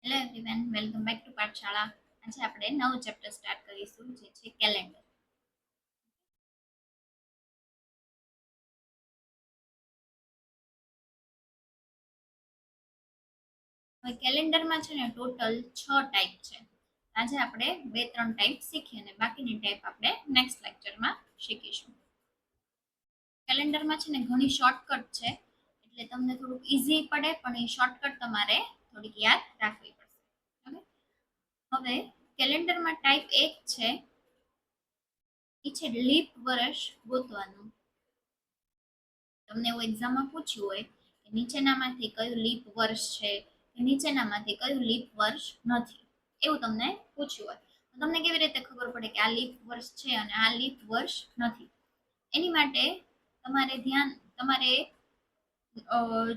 Hello everyone, welcome back to Pathshala. આજે આપણે નવું ચેપ્ટર સ્ટાર્ટ કરીશું, જે છે કેલેન્ડર. હવે કેલેન્ડરમાં છે ને ટોટલ 6 ટાઈપ છે. આજે આપણે 2-3 ટાઈપ શીખીએ અને બાકીની ટાઈપ આપણે નેક્સ્ટ લેક્ચરમાં શીખીશું. કેલેન્ડરમાં છે ને ઘણી શોર્ટકટ છે, એટલે તમને થોડુંક ઈઝી પડે, પણ એ શોર્ટકટ તમારે થોડીક યાદ રાખવી પડશે. હવે કેલેન્ડરમાં ટાઈપ 1 છે, એ છે લીપ વર્ષ ગોતવાનું. તમને એવું એક્ઝામમાં પૂછ્યું હોય કે નીચેનામાંથી કયું લીપ વર્ષ છે કે નીચેનામાંથી કયું લીપ વર્ષ નથી, એવું તમને પૂછ્યું હોય તો તમને કેવી રીતે ખબર પડે કે આ લીપ વર્ષ છે અને આ લીપ વર્ષ નથી? એની માટે તમારે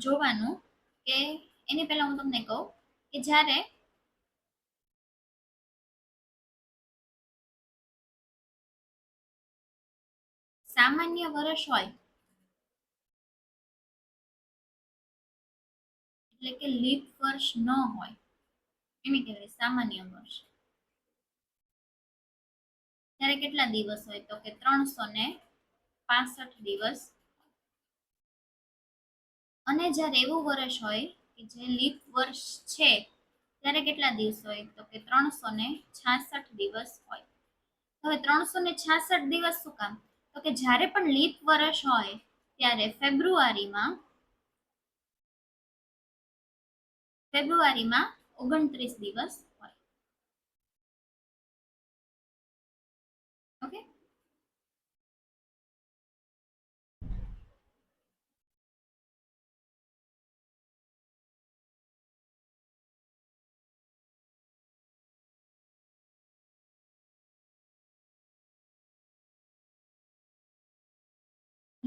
જોવાનું કે એની પહેલા હું તમને કહું કે જ્યારે સામાન્ય વર્ષ હોય, એટલે કે લીપ વર્ષ ન હોય, એને કહેવાય સામાન્ય વર્ષ. ત્યારે કેટલા દિવસ હોય? તો કે 365 દિવસ. અને જ્યારે એવું વર્ષ હોય કે જે લીપ વર્ષ છે, ત્યારે કેટલા દિવસ હોય? તો કે 366 દિવસ હોય. હવે 366 દિવસ શું કામ? તો કે જ્યારે પણ લીપ વર્ષ હોય ત્યારે ફેબ્રુઆરીમાં 29 દિવસ હોય. ઓકે,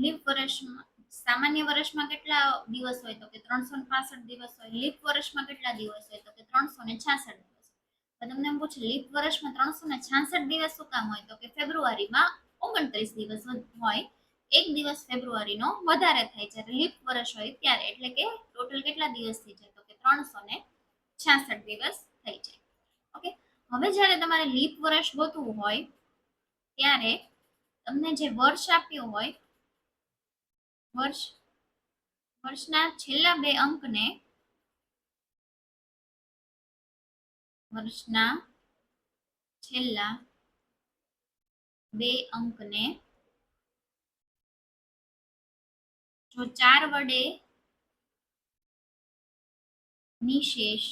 લીપ વર્ષમાં સામાન્ય વર્ષમાં કેટલા દિવસ હોય? તો કે 365 દિવસ હોય. લીપ વર્ષમાં કેટલા દિવસ હોય? તો કે 366 દિવસ. તો તમને એમ પૂછે લીપ વર્ષમાં 366 દિવસ શું કામ હોય? તો કે ફેબ્રુઆરીમાં 29 દિવસ હોય, એક દિવસ ફેબ્રુઆરીનો વધારે થાય જ્યારે લીપ વર્ષ હોય ત્યારે. એટલે કે ટોટલ કેટલા દિવસ થઈ જાય? તો કે 366 દિવસ થઈ જાય. ઓકે, હવે જ્યારે તમારે લીપ વર્ષ ગોતવું હોય ત્યારે તમને જે વર્ષ આપ્યું હોય, વર્ષના છેલ્લા 2 અંકને વર્ષના છેલ્લા 2 અંકને જો 4 વડે નિશેષ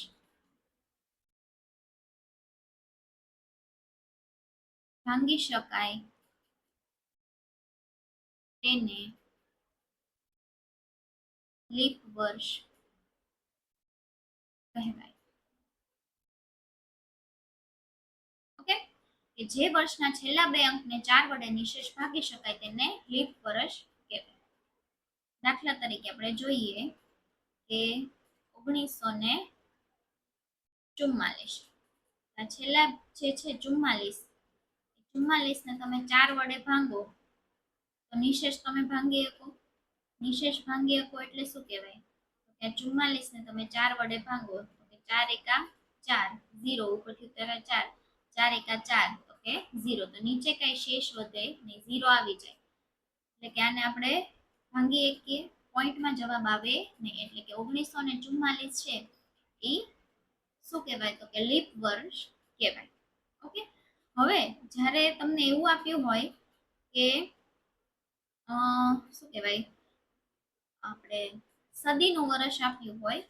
ભાંગી શકાય તેને લીપ વર્ષ કહેવાય. ઓકે, કે જે વર્ષના છેલ્લા 2 અંકને 4 વડે નિશેષ ભાગી શકાય તેને લીપ વર્ષ કહેવાય. દાખલા તરીકે આપણે જોઈએ કે 1944, છેલ્લા જે છે 44 ને તમે 4 વડે ભાંગો તો નિશેષ તમે ભાંગી શકો. નિશેષ ભાંગી શકો એટલે શું કહેવાય? કે 44 ને તમે 4 વડે ભાંગો તો કે 4 એકા 4, 0 ઉપરથી ઉતારા 4, 4 એકા 4 તો કે 0. તો નીચે કઈ શેષ વધે નહીં, 0 આવી જાય. એટલે કે આને આપણે ભાંગી એકીએ, પોઈન્ટમાં જવાબ આવે નહીં. એટલે કે 1944 છે એ શું કહેવાય? તો કે લીપ વર્ષ કહેવાય. ઓકે, હવે જ્યારે તમને એવું આપ્યું હોય કે શું કહેવાય, આપણે સદીનું વર્ષ આપ્યું હોય,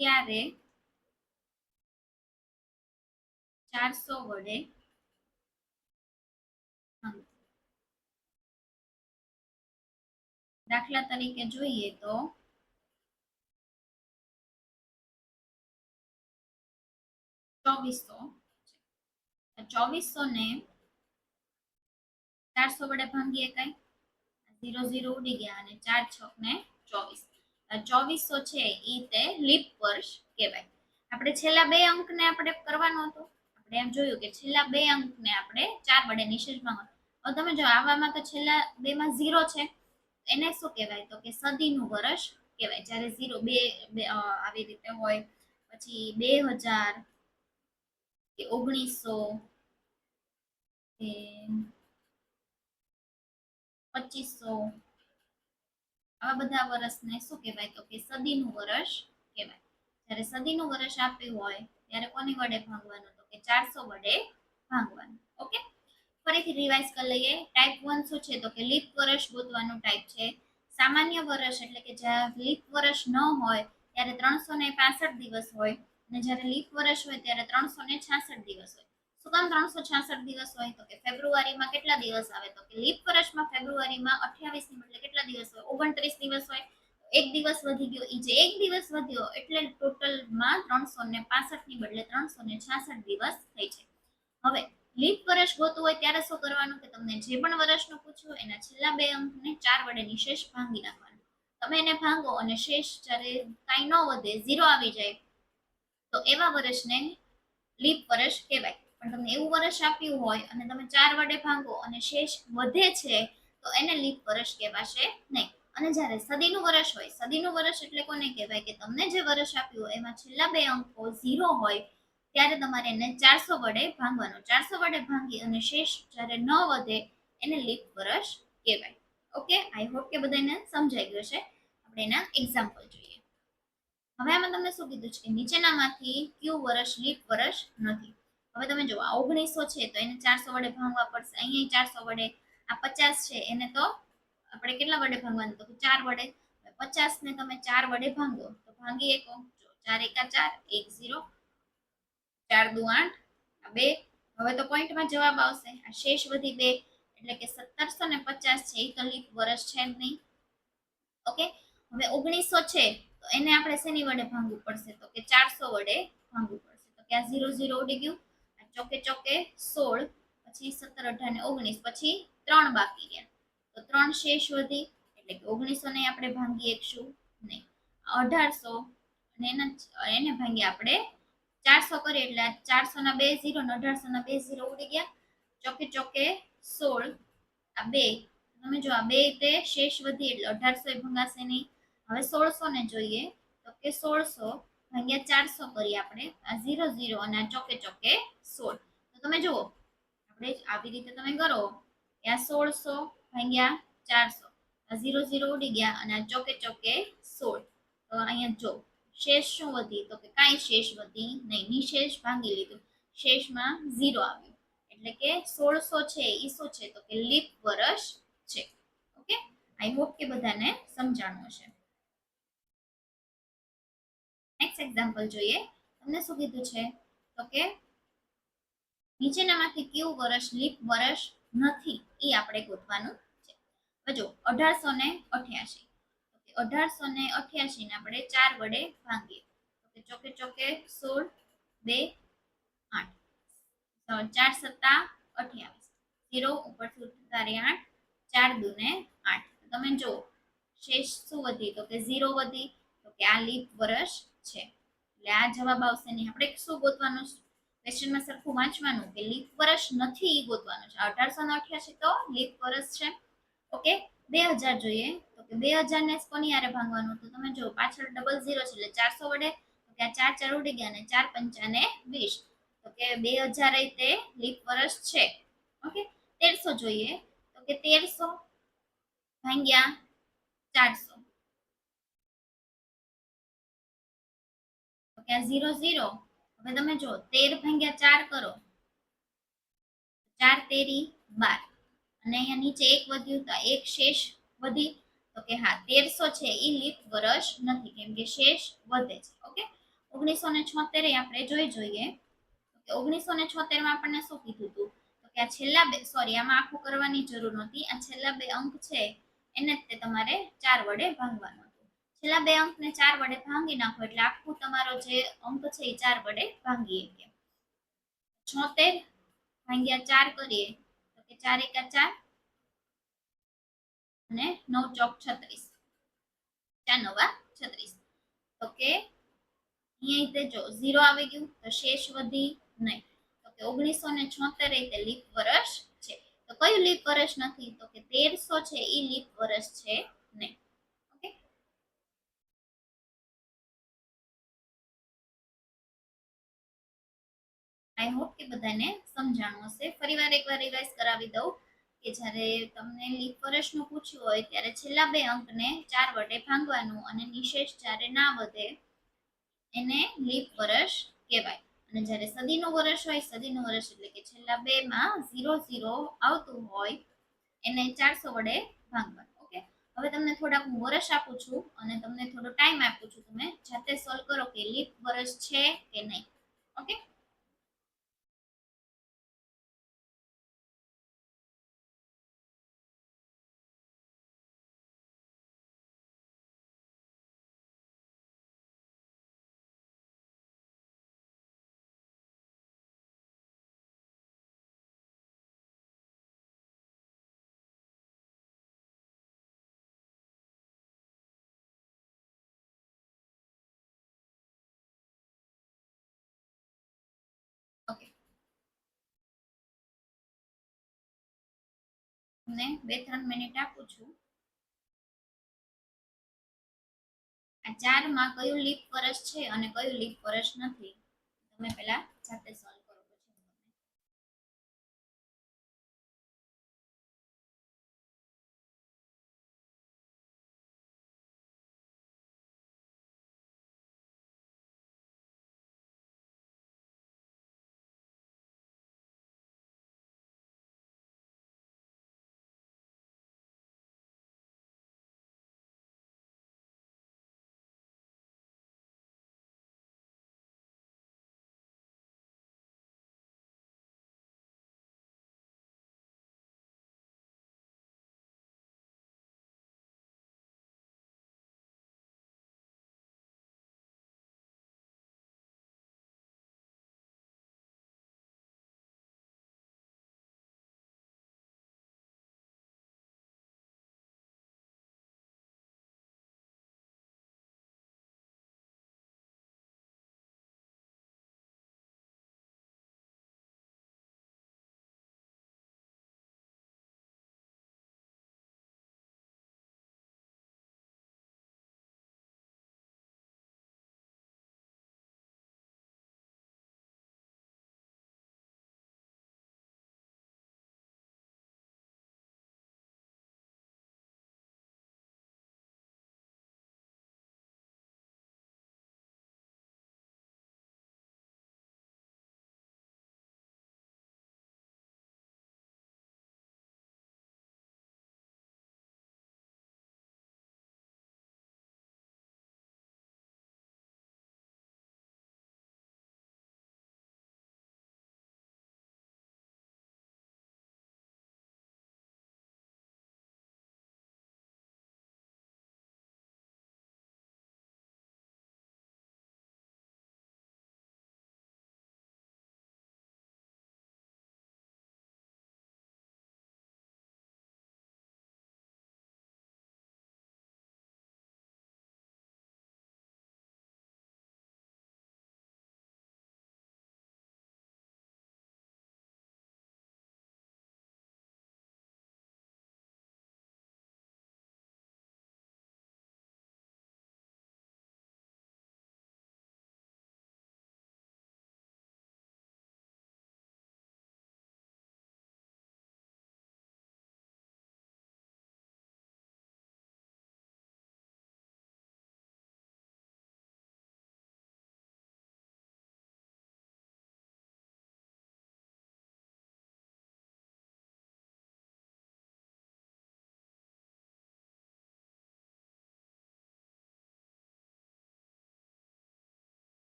ત્યારે 400 વડે દાખલા તરીકે જોઈએ તો 2400 ને 400 વડે ભાંગી શકાય, 0 0 ઉડી ગયા અને 4 છક ને 24. 2400 છે એ તે લીપ વર્ષ કહેવાય. આપણે છેલ્લા 2 અંકને આપણે કરવાનો હતો. આપણે એમ જોયું કે છેલ્લા 2 અંકને આપણે 4 વડે નિશેષ ભાંગવાનો. હવે તમે જો આવામાં તો છેલ્લા બેમાં 0 છે, એને શું કહેવાય તો કે સદીનું વર્ષ કહેવાય. જ્યારે 0 આવી રીતે હોય, પછી 2000 કે 1900 કે 2500, આવા બધા વર્ષને શું કહેવાય તો કે સદીનું વર્ષ કહેવાય. જ્યારે સદીનું વર્ષ આપ્યું હોય ત્યારે કોની વડે ભાંગવાનું તો કે 400 વડે ભાંગવાનું. ઓકે, ફરીથી રિવાઇઝ કરી લઈએ. ટાઈપ 1 શું છે તો કે લીપ વર્ષ ગોતવાનું ટાઈપ છે. સામાન્ય વર્ષ એટલે કે જ્યાં લીપ વર્ષ ન હોય ત્યારે 365 દિવસ હોય, અને જ્યારે લીપ વર્ષ હોય ત્યારે 366 દિવસ હોય. શું કામ 366 દિવસ હોય તો કે ફેબ્રુઆરીમાં કેટલા દિવસ આવે તો કે લીપ વર્ષમાં ફેબ્રુઆરીમાં 28 ની બદલે કેટલા દિવસ હોય 29 દિવસ હોય. એક દિવસ વધી ગયો, એ જે એક દિવસ વધ્યો એટલે ટોટલમાં 365 ની બદલે 366 દિવસ થઈ છે. હવે લીપ વર્ષ ગોતવું હોય ત્યારે શું કરવાનું કે તમને જે પણ વર્ષનું પૂછ્યું એના છેલ્લા બે અંકને 4 વડે નિશેષ ભાંગી નાખવાનું. તમે એને ભાંગો અને શેષ જ્યારે કાંઈ ન વધે 0 આવી જાય તો એવા વર્ષને લીપ વર્ષ કહેવાય. પણ તમને એવું વર્ષ આપ્યું હોય અને તમે 4 વડે ભાંગો અને શેષ વધે છે તો એને લીપ વર્ષ કહેવાશે નહીં. અને જ્યારે સદીનું વર્ષ હોય, સદીનું વર્ષ એટલે કોને કહેવાય કે તમને જે વર્ષ આપ્યું હોય એમાં છેલ્લા બે અંકો 0 હોય ત્યારે તમારે એને 400 વડે ભાંગવાનો. 400 વડે ભાંગી અને શેષ જ્યારે ન વધે એને લીપ વર્ષ કહેવાય. ઓકે, આઈ હોપ કે બધાને સમજાઈ ગયું છે. આપણે એના એક્ઝામ્પલ જોઈએ. હવે આમાં તમને શું કીધું છે કે નીચેનામાંથી કયું વર્ષ લીપ વર્ષ નથી. હવે તમે જો આ 1900 છે તો એને 400 વડે ભાંગવા પડશે. અહીંયા 400 વડે. આ 50 છે એને તો આપણે કેટલા વડે ભાંગવાનું તો 4 વડે. 50 ને તમે 4 વડે ભાંગો તો ભાંગી એકો 4 એકા 4 1 0 4 દુ 8 આ 2. હવે તો પોઈન્ટમાં જવાબ આવશે. આ શેષ વધી 2 એટલે કે 1750 છે એ તો લીપ વર્ષ છે જ નહીં. ઓકે, હવે 1900 છે તો એને આપણે શેની વડે ભાંગવું પડશે તો કે 400 વડે ભાંગવું પડશે. તો કે આ 0 0 ઉડી ગયું. આ ચોકે ચોકે 16, પછી 17 18 ને 19, પછી 3 બાકી રહ્યા તો 3 શેષ વધી એટલે કે 1900 ને આપણે ભાંગી એકશું નહીં. 1800 અને એને ભાંગી આપણે 400 કરીએ એટલે 400 ના 2 0 ને 1800 ના 2 0 ઉડી ગયા. ચોકે ચોકે 16 આ 2. તમે જો આ 2 તે શેષ વધી એટલે 1800 એ ભંગાશે નહીં. હવે 1600 ને જોઈએ તો કે 1600 ભાગ્યા 400 કરીએ આપણે. આ 0 0 અને આ ચોકે ચોકે 16. તો તમે જુઓ આપણે આવી રીતે તમે કરો કે આ 1600 ભાગ્યા 400, આ 0 0 ઉડી ગયા અને આ ચોકે ચોકે 16. તો અહીંયા જો શેષ શું વધી તો કે કાંઈ શેષ વધી નહીં. નિશેષ ભાંગી લીધું, શેષમાં 0 આવ્યું એટલે કે 1600 છે એ શું છે તો કે લીપ વર્ષ છે. ઓકે, આઈ હોપ કે બધાને સમજાણું હશે. નેક્સ્ટ એક્ઝામ્પલ જોઈએ. તમને શું કીધું છે તો કે નીચેનામાંથી કયું વર્ષ લીપ વર્ષ નથી એ આપણે ગોતવાનું છે. હવે જો 1888, 1888 ને આપણે 4 વડે ભાંગીએ તો ચોકે ચોકે 16 2 8, 4 સત્તા 28, 0 ઉપરથી ઉતારી 8, 4 દુ ને 8. તમે જો શેષ શું વધી તો કે 0 વધી તો કે આ લીપ વર્ષ છે એટલે આ જવાબ આવશે નહીં. આપણે શું ગોતવાનું છે ક્વેશ્ચનમાં સરખું વાંચવાનું કે લીપ વર્ષ નથી એ ગોતવાનું છે. 1888 તો લીપ વર્ષ છે. ઓકે, 2000 જોઈએ તો કે 2000 ને કોની હારે ભાંગવાનું તો તમે જો પાછળ ડબલ 0 છે એટલે 400 વડે તો કે આ 4 4 ઉડી ગયા ને 4 પંચા ને 20 તો કે 2000 તે લીપ વર્ષ છે. ઓકે, 1300 જોઈએ તો કે 1300 ભાંગ્યા 400 તો કે આ 0 0. હવે તમે જો 13 ભાંગ્યા 4 કરો 4 તેરી 12 અને અહીંયા નીચે 1 વધ્યું તો 1 શેષ વધી તો કે હા 1300 છે એ લીપ વર્ષ નથી કેમ કે શેષ વધે છે. ઓકે, 1976 આપણે જોઈએ કે 1976 માં આપણને શું કીધું હતું તો કે આ છેલ્લા બે સોરી આમાં આખું કરવાની જરૂર નથી. આ છેલ્લા બે અંક છે એને જ તે તમારે 4 વડે ભાંગવાનો હતું. છેલ્લા બે અંકને 4 વડે ભાંગી નાખો એટલે આખું તમારો જે અંક છે એ 4 વડે ભાંગી શકીએ. 76 ભાંગ્યા 4 કરીએ તો કે 4 એકા 4 અને 9 ચોક 36, 4 નવા 36. તો કે અહીંયા જો 0 આવી ગયું તો શેષ વધી નહીં તો કે 1976 તે લીપ વર્ષ છે. તો તો કયું લીપ વર્ષ નથી? તો કે 1300 છે એ લીપ વર્ષ છે નહીં. ઓકે, આઈ હોપ કે બધાને સમજાણું હશે. ફરીવાર એકવાર રિવાઇઝ કરાવી દઉં કે જ્યારે તમને લીપ વર્ષનું પૂછ્યું હોય ત્યારે છેલ્લા બે અંકને 4 વડે ભાંગવાનું અને નિશેષ જ્યારે ના વધે એને લીપ વર્ષ કહેવાય. અને જ્યારે સદીનું વર્ષ હોય, સદીનું વર્ષ એટલે કે છેલ્લા બે માં 00 આવતું હોય એને 400 વડે ભાંગવાનું. ઓકે, હવે તમને થોડાક હું વર્ષ આપું છું અને તમને થોડો ટાઈમ આપું છું, તમે જાતે સોલ્વ કરો કે લીપ વર્ષ છે કે નહીં. ઓકે, ઓકે, તમને 2-3 મિનિટ આપું છું. આ ચારમાં કયું લીપ વર્ષ છે અને કયું લીપ વર્ષ નથી, તમે પહેલા જાતે સોલ્વ કરો પછી.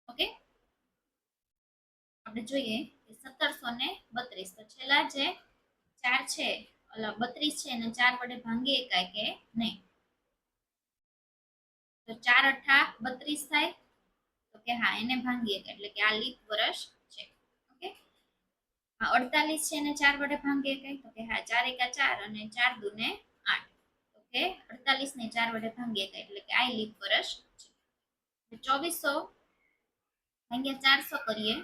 ઓકે, આપણે જોઈએ કે 1732, તો છેલ્લા જે 4 છે, 32 છે એને 4 વડે ભાંગી શકાય કે નહીં? તો 4 અઠ્ઠા 32 થાય, તો કે હા એને ભાંગી એક એટલે કે આ લીપ વર્ષ છે. ઓકે, 48 છે એને 4 વડે ભાંગી એકાય તો કે હા 4 એકા 4 અને 4 દૂને 8. તો કે 48 ને 4 વડે ભાંગી એકાય એટલે કે આ લીપ વર્ષ છે. 2400 ભાંગ્યા 400 કરીએ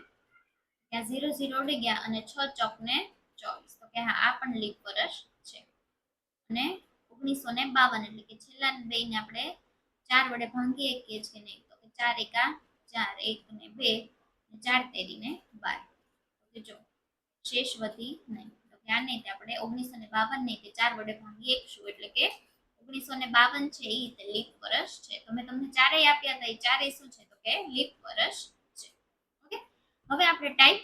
ત્યાં 0 0 ઉડી ગયા અને 6 ચોક ને 24 તો કે હા આ પણ લીપ વર્ષ છે. અને 1952 એટલે કે છેલ્લા બે ને આપણે 4 વડે ભાંગી શકીએ છીએ નહીં તો કે 4 એકા 4 1 ને 2 4 તેરી ને 12. તો જો શેષ વધી નહીં તો કે આ નહીં આપણે 1952 નહીં તે 4 વડે ભાંગી એકશું એટલે કે 1952 છે એ તે લીપ વર્ષ છે. તો મેં તમને ચારેય આપ્યા હતા એ ચારેય શું છે તો કે લીપ વર્ષ છે. ઓકે, હવે આપણે ટાઈપ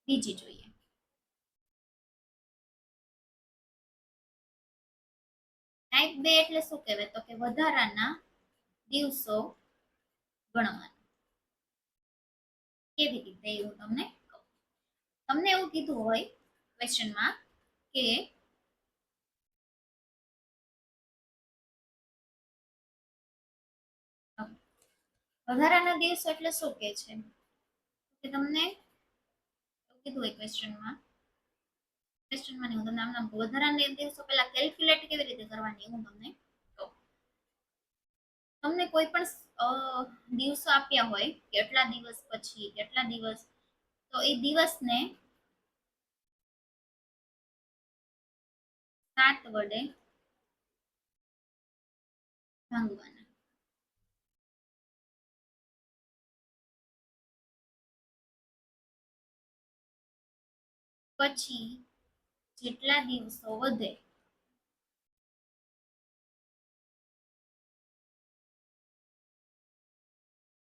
બીજી જોઈએ. ટાઈપ 2 એટલે શું કહેવાય તો કે વધારાના દિવસો ગણવાના. કેવી રીતે એવું તમને કહું. તમને એવું કીધું હોય ક્વેશ્ચનમાં કે વધારાના દિવસો એટલે શું કે છે કે તમને એવું કીધું હોય ક્વેશ્ચનમાં નહીં હું તમને આમ નામ વધારાના દિવસો પહેલા કેલ્ક્યુલેટ કેવી રીતે કરવાની હું તમને કહું. તમને કોઈ પણ દિવસો આપ્યા હોય કેટલા દિવસ પછી કેટલા દિવસ તો એ દિવસને 7 વડે ભાંગવાના. પછી જેટલા દિવસો વધે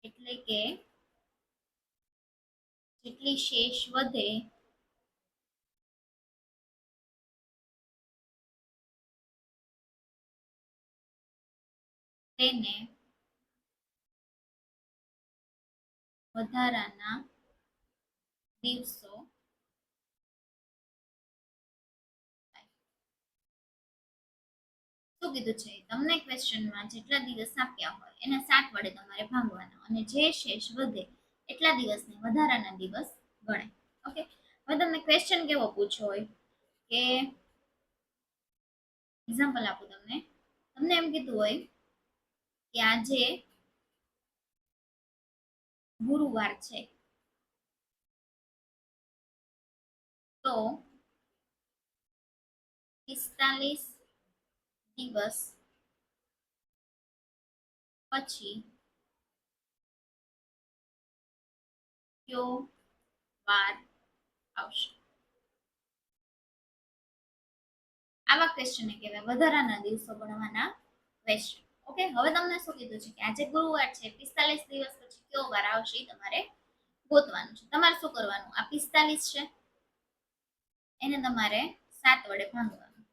એટલે કે જેટલી શેષ વધે તેને વધારાના દિવસો શું કીધું છે તમને ક્વેશ્ચનમાં જેટલા દિવસ આપ્યા હોય એને 7 વડે તમારે ભાંગવાના અને જે શેષ વધે એટલા દિવસને વધારાના દિવસ ગણાય. ઓકે, હવે તમને ક્વેશ્ચન કેવો પૂછ્યો હોય કે એક્ઝામ્પલ આપું તમને તમને એમ કીધું હોય કે આજે ગુરુવાર છે તો 45 દિવસ પછી કયો વાર આવશે. આવા ક્વેશ્ચન કહેવાય વધારાના દિવસો ગણવાના ક્વેશ્ચન. ઓકે, હવે તમને શું કીધું છે કે આજે ગુરુવાર છે 45 દિવસ પછી કયો વાર આવશે તમારે ગોતવાનું છે. તમારે શું કરવાનું આ 45 છે એને તમારે 7 વડે ભાંગવાનું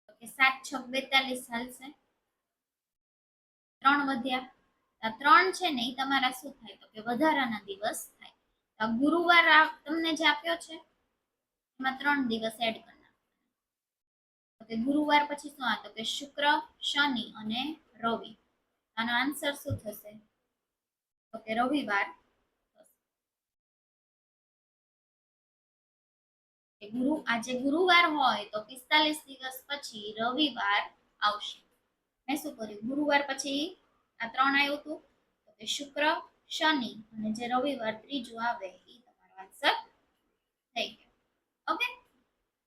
તો કે 7 6 42 હાલશે. 3 વધ્યા આ 3 છે ને એ તમારા શું થાય તો કે વધારાના દિવસ થાય. તો ગુરુવાર તમને જે આપ્યો છે એમાં 3 દિવસ એડ કરવાના. તો કે ગુરુવાર પછી શું આવે તો કે શુક્ર શનિ અને રવિ. આનો આન્સર શું થશે તો કે રવિવાર. આજે ગુરુવાર હોય તો 45 દિવસ પછી રવિવાર આવશે. મેં શું કર્યું ગુરુવાર પછી આ 3 આવ્યું હતું તો કે શુક્ર શનિ અને જે રવિવાર ત્રીજું આવે એ તમારો આન્સર થઈ ગયો. ઓકે,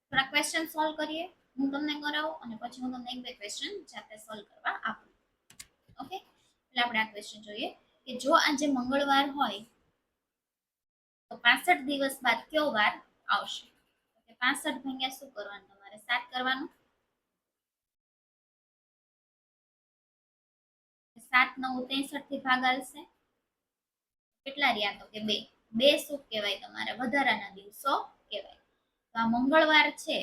થોડા ક્વેશ્ચન સોલ્વ કરીએ હું તમને કરાવું અને પછી હું તમને એક બે ક્વેશ્ચન જાતે સોલ્વ કરવા આપું. ઓકે, એટલે આપણે આ ક્વેશ્ચન જોઈએ કે જો આજે મંગળવાર હોય તો 65 દિવસ બાદ કયો વાર આવશે. 65 ભાગ્યા શું કરવાનું તમારે 7 કરવાનું. 7 9 63 થી ભાગાલશે કેટલા રહ્યા તો કે 2. 2 શું કહેવાય તમારે વધારાના દિવસો કહેવાય. તો આ મંગળવાર છે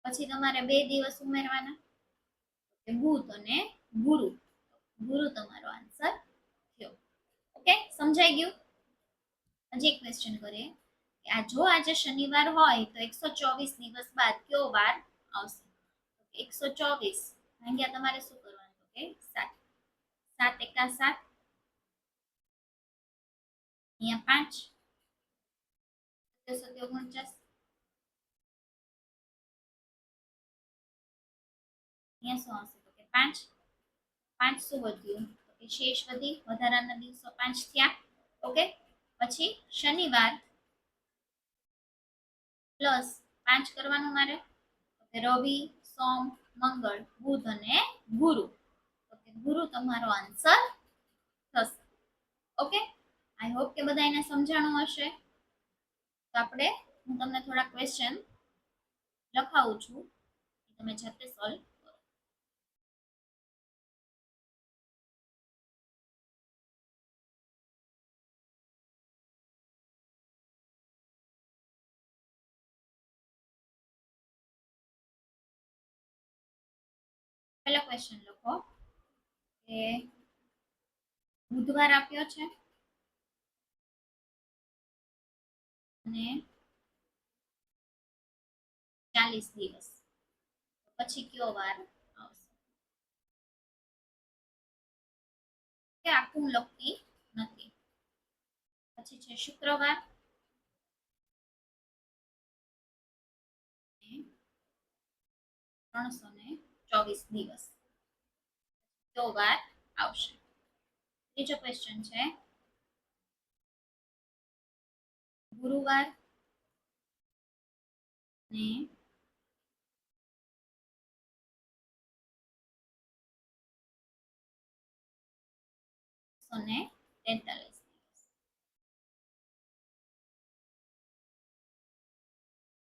પછી તમારે 2 દિવસ ઉમેરવાના કે બુધ અને ગુરુ. ગુરુ તમારો આન્સર થયો. ઓકે, સમજાઈ ગયું. હજી એક ક્વેશ્ચન કરીએ કે આ જો આજે શનિવાર હોય તો 124 દિવસ બાદ કયો વાર આવશે. 124 ભાગ્યા તમારે શું કરવાનું એકા 7, અહીંયા 5, 7 49, અહીંયા શું આવશે તો કે 5, 5 શું વધ્યું તો કે શેષ વધી, વધારાના દિવસો 5 થયા. ઓકે, પછી શનિવાર પ્લસ 5 કરવાનું મારે, રવિ, સોમ, મંગળ, બુધ અને ગુરુ. ઓકે, ગુરુ તમારો આન્સર થશે. ઓકે, આઈ હોપ કે બધા એને સમજાણું હશે. તો આપણે હું તમને થોડા ક્વેશ્ચન લખાવું છું, તમે જાતે સોલ્વ કરો. પહેલો ક્વેશ્ચન લખો કે બુધવાર આપ્યો છે અને 40 દિવસ, પછી કયો વાર આવશે? કે આખું લખતી નથી. પછી છે શુક્રવાર, 324 દિવસ, કયો વાર આવશે? ત્રીજો ક્વેશ્ચન છે ગુરુવાર ને 143 દિવસ,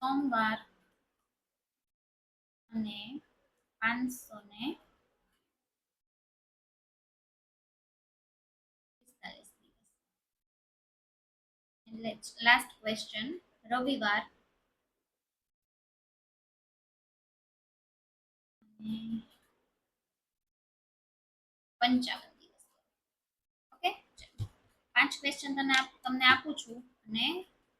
સોમવાર અને 545 દિવસ. એટલે લાસ્ટ ક્વેશ્ચન રવિવાર અને 55 દિવસ. ઓકે, 5 ક્વેશ્ચન તમને આપું છું અને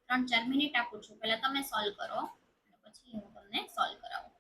3-4 મિનિટ આપું છું, પહેલા તમે સોલ્વ કરો અને પછી હું તમને સોલ્વ કરાવું.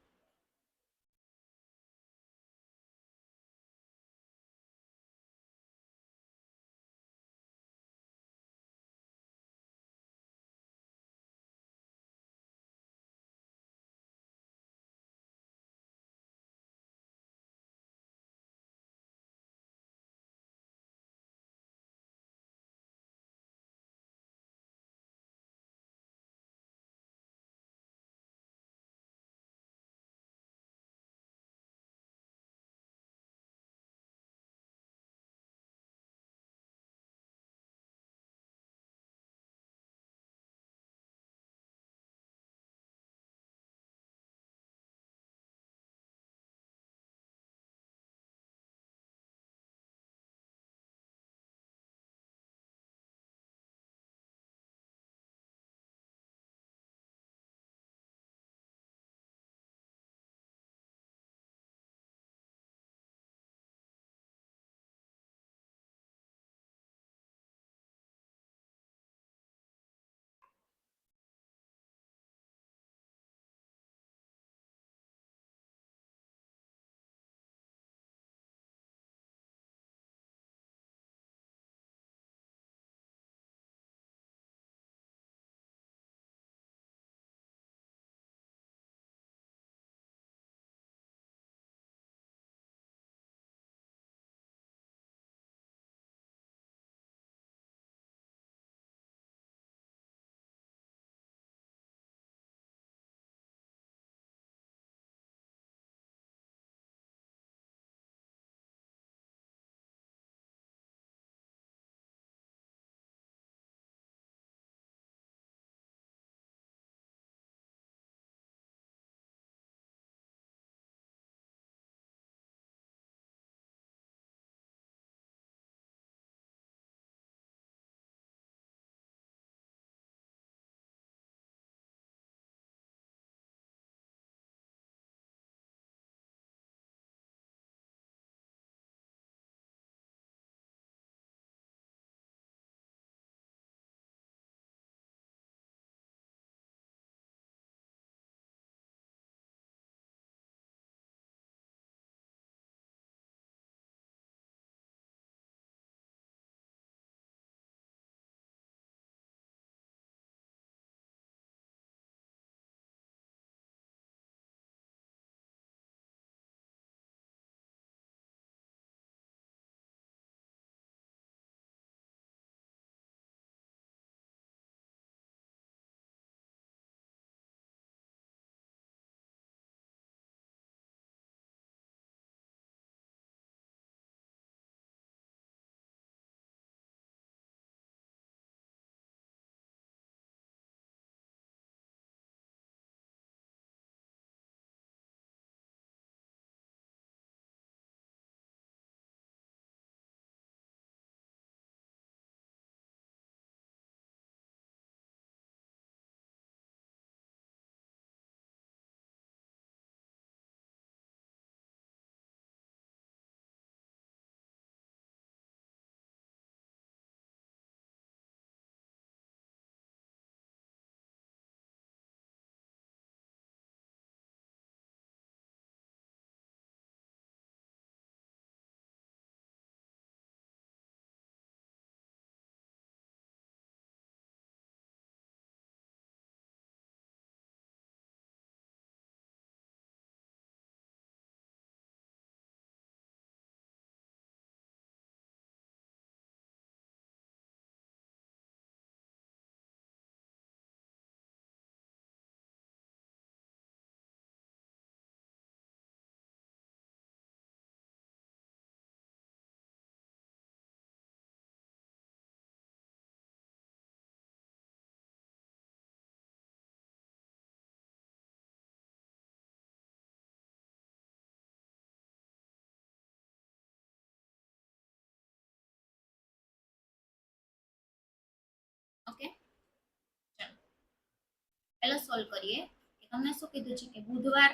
પહેલા સોલ્વ કરીએ કે તમને શું કીધું છે કે બુધવાર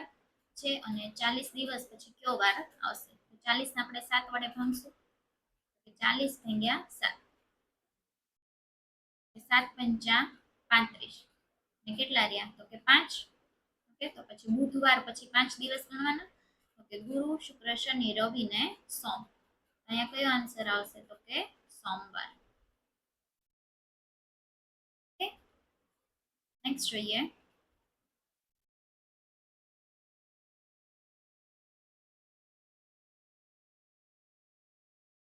છે અને 40 દિવસ પછી કયો વાર આવશે. 40 ને આપણે 7 વડે ભાંગશું. 40 ભાગ્યા 7, 7 પંચા 35 ને કેટલા રહ્યા તો કે 5. ઓકે, તો પછી બુધવાર પછી 5 દિવસ ગણવાના. ઓકે, ગુરુ શુક્ર શનિ રવિ ને સોમ. અહીંયા કયો આન્સર આવશે તો કે સોમવાર. ઓકે, નેક્સ્ટ જોઈએ.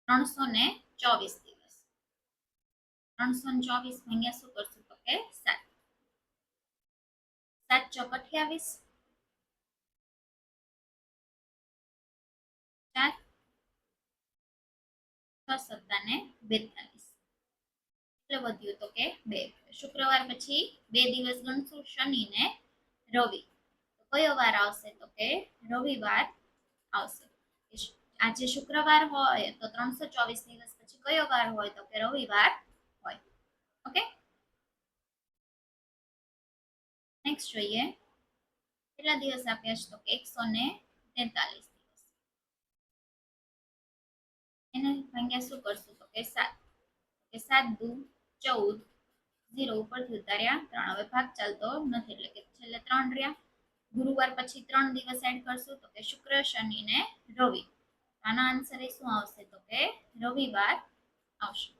ત્રણસો ને 24 દિવસ. 324 ભાગ્યા શું કરશું તો કે 7. 7 ચોક 28, 4 6 સત્તા ને 42. એટલે વધ્યું તો કે 2. શુક્રવાર પછી 2 દિવસ ગણશું, શનિ ને રવિ. તો કયો વાર આવશે તો કે રવિવાર આવશે. આજે શુક્રવાર હોય તો 324 દિવસ પછી કયો વાર હોય તો કે રવિવાર હોય. ઓકે, નેક્સ્ટ જોઈએ. કેટલા દિવસ આપ્યા છે તો કે 143 દિવસ. એને ભાગ્યા શું કરશું તો કે 7. કે 7 દુ 14, 0 ઉપરથી ઉતાર્યા 3. હવે ભાગ ચાલતો નથી એટલે કે છેલ્લે 3 રહ્યા. ગુરુવાર પછી 3 દિવસ એડ કરશું તો કે શુક્ર શનિ ને રવિ. આનો આન્સર એ શું આવશે તો કે રવિવાર આવશે.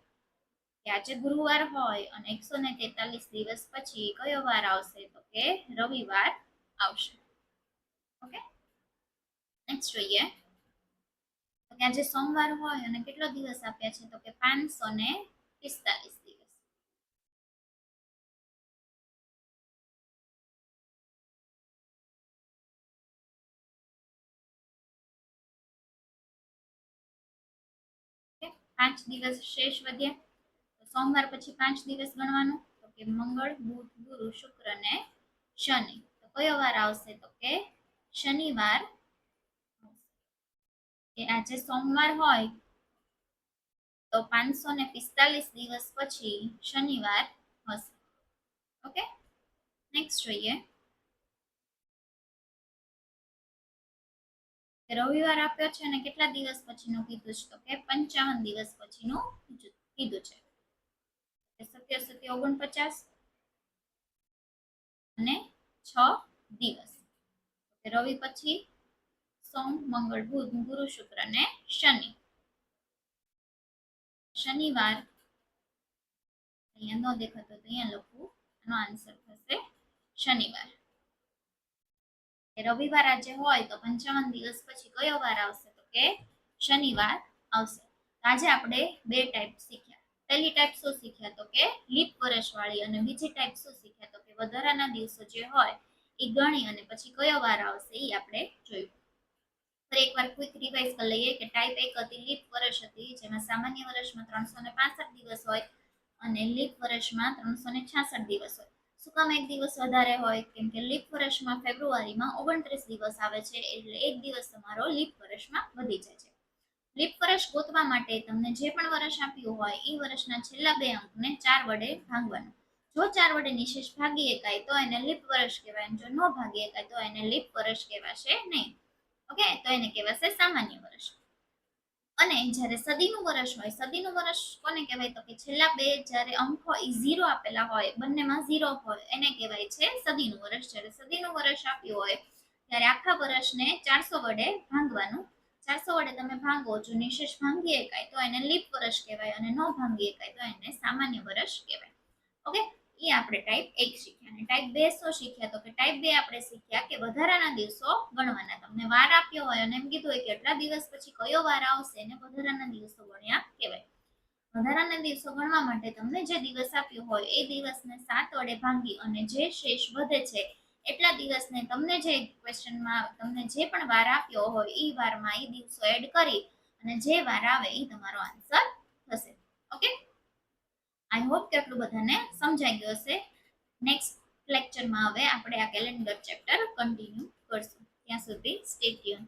કે આજે ગુરુવાર હોય અને 143 દિવસ પછી કયો વાર આવશે તો કે રવિવાર આવશે. ઓકે, નેક્સ્ટ જોઈએ. તો કે આજે સોમવાર હોય અને કેટલો દિવસ આપ્યા છે તો કે 545 દિવસ. ઓકે, 5 દિવસ શેષ વધ્યા. તો સોમવાર પછી 5 દિવસ ગણવાનું. તો કે મંગળ બુધ ગુરુ શુક્ર ને શનિ. તો કયો વાર આવશે તો કે શનિવાર. કે આજે સોમવાર હોય તો 545 દિવસ પછી શનિવાર હશે. ઓકે, નેક્સ્ટ જોઈએ. રવિવાર આપ્યો છે અને કેટલા દિવસ પછીનું કીધું છે તો કે 55 દિવસ પછીનું કીધું છે. 77 49 અને 6 દિવસ. રવિ પછી સોમ મંગળ બુધ ગુરુ શુક્ર ને શનિ. શનિવાર અહીંયા ન દેખાતો તો અહીંયા લખવું. આનો આન્સર થશે શનિવાર. રવિવાર આજે હોય તો 55 દિવસ પછી કયો વાર આવશે તો કે શનિવાર આવશે. આજે આપણે 2 ટાઈપ શીખ્યા. પહેલી ટાઈપ શું શીખ્યા તો કે લીપ વર્ષ વાળી, અને બીજી ટાઈપ શું શીખ્યા તો કે વધારાના દિવસો જે હોય એ ગણી અને પછી કયો વાર આવશે એ આપણે જોયું. ફરી એકવાર ક્વિક રિવાઇઝ કરી લઈએ કે ટાઈપ 1 હતી લીપ વર્ષ હતી, જેમાં સામાન્ય વર્ષમાં 365 દિવસ હોય અને લીપ વર્ષમાં 366 દિવસ હોય. શું કામ એક દિવસ વધારે હોય? કેમ કે લીપ વર્ષમાં ફેબ્રુઆરીમાં 29 દિવસ આવે છે, એટલે એક દિવસ તમારો લીપ વર્ષમાં વધી જાય છે. લીપ વર્ષ ગોતવા માટે તમને જે પણ વર્ષ આપ્યું હોય એ વર્ષના છેલ્લા 2 અંકને 4 વડે ભાગવાનું. જો 4 વડે નિશેષ ભાગી એકાય તો એને લીપ વર્ષ કહેવાય, જો ન ભાગી એકાય તો એને લીપ વર્ષ કહેવાશે નહીં. ઓકે, તો એને કહેવાશે સામાન્ય વર્ષ. અને જ્યારે સદીનું વર્ષ હોય, સદીનું વર્ષ કોને કહેવાય તો કે છેલ્લા 2 જ્યારે અંક હોય એ 0 આપેલા હોય, બંનેમાં 0 હોય, એને કહેવાય છે સદીનું વર્ષ. જ્યારે સદીનું વર્ષ આપ્યું હોય ત્યારે આખા વર્ષને 400 વડે ભાંગવાનું. 400 વડે તમે ભાંગો, જો નિશેષ ભાંગી એકાય તો એને લીપ વર્ષ કહેવાય, અને ન ભાંગી એકાય તો એને સામાન્ય વર્ષ કહેવાય. ઓકે, એ આપણે ટાઈપ 1 શીખ્યા. અને ટાઈપ 2 શું શીખ્યા તો કે ટાઈપ 2 આપણે શીખ્યા કે વધારાના દિવસો ગણવાના. તમને વાર આપ્યો હોય અને એમ કીધું હોય કે એટલા દિવસ પછી કયો વાર આવશે એને વધારાના દિવસો ગણ્યા કહેવાય. વધારાના દિવસો ગણવા માટે તમને જે દિવસ આપ્યો હોય એ દિવસને 7 વડે ભાંગી અને જે શેષ વધે છે એટલા દિવસને તમને જે ક્વેશ્ચનમાં તમને જે પણ વાર આપ્યો હોય એ વારમાં એ દિવસો એડ કરી અને જે વાર આવે એ તમારો આન્સર થશે. ઓકે, આઈ હોપ કે આટલું બધાને સમજાઈ ગયું હશે. નેક્સ્ટ લેક્ચરમાં હવે આપણે આ કેલેન્ડર ચેપ્ટર કન્ટિન્યુ કરશું. ત્યાં સુધી સ્ટે ટ્યુન.